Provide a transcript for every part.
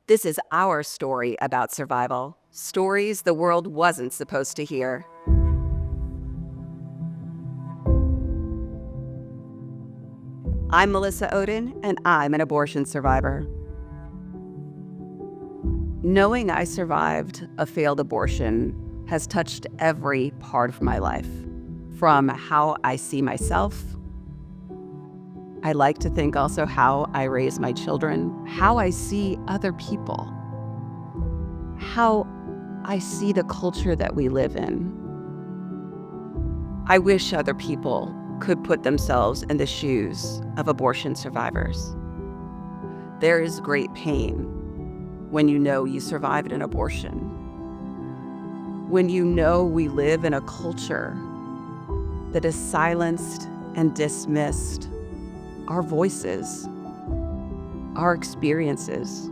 This is our story about survival. Stories the world wasn't supposed to hear. I'm Melissa Odhen, and I'm an abortion survivor. Knowing I survived a failed abortion has touched every part of my life, from how I see myself. I like to think also how I raise my children, how I see other people, how I see the culture that we live in. I wish other people could put themselves in the shoes of abortion survivors. There is great pain when you know you survived an abortion, when you know we live in a culture that has silenced and dismissed our voices, our experiences,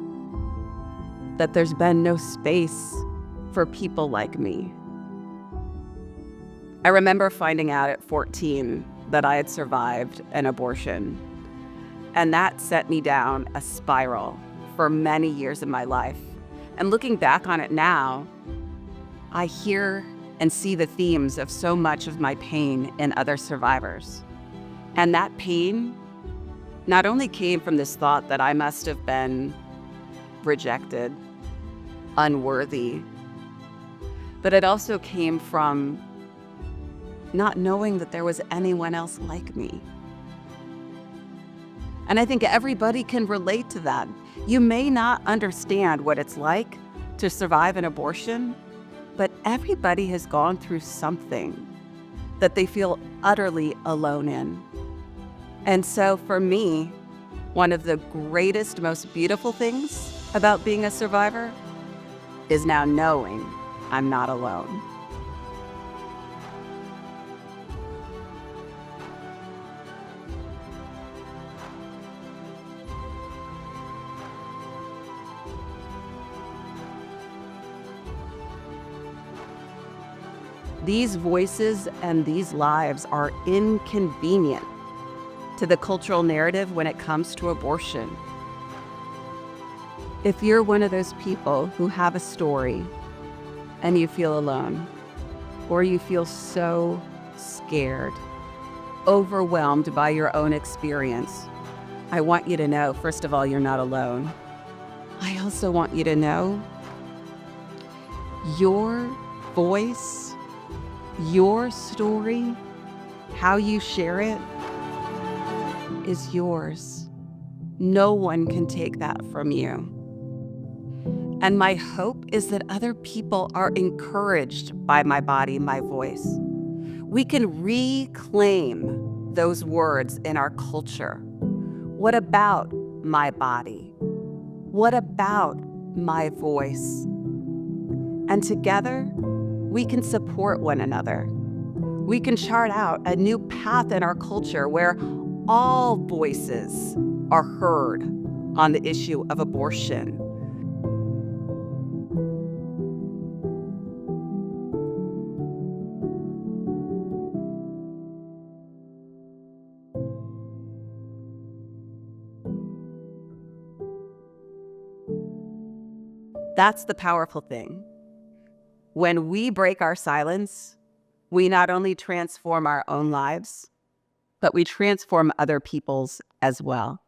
that there's been no space for people like me. I remember finding out at 14 that I had survived an abortion, and that set me down a spiral for many years of my life. And looking back on it now, I hear and see the themes of so much of my pain in other survivors. And that pain not only came from this thought that I must have been rejected, unworthy, but it also came from not knowing that there was anyone else like me. And I think everybody can relate to that. You may not understand what it's like to survive an abortion, but everybody has gone through something that they feel utterly alone in. And so for me, one of the greatest, most beautiful things about being a survivor is now knowing I'm not alone. These voices and these lives are inconvenient to the cultural narrative when it comes to abortion. If you're one of those people who have a story and you feel alone, or you feel so scared, overwhelmed by your own experience, I want you to know, first of all, you're not alone. I also want you to know your voice, your story, how you share it, is yours. No one can take that from you. And my hope is that other people are encouraged by my body, my voice. We can reclaim those words in our culture. What about my body? What about my voice? And together, we can support one another. We can chart out a new path in our culture where all voices are heard on the issue of abortion. That's the powerful thing. When we break our silence, we not only transform our own lives, but we transform other people's as well.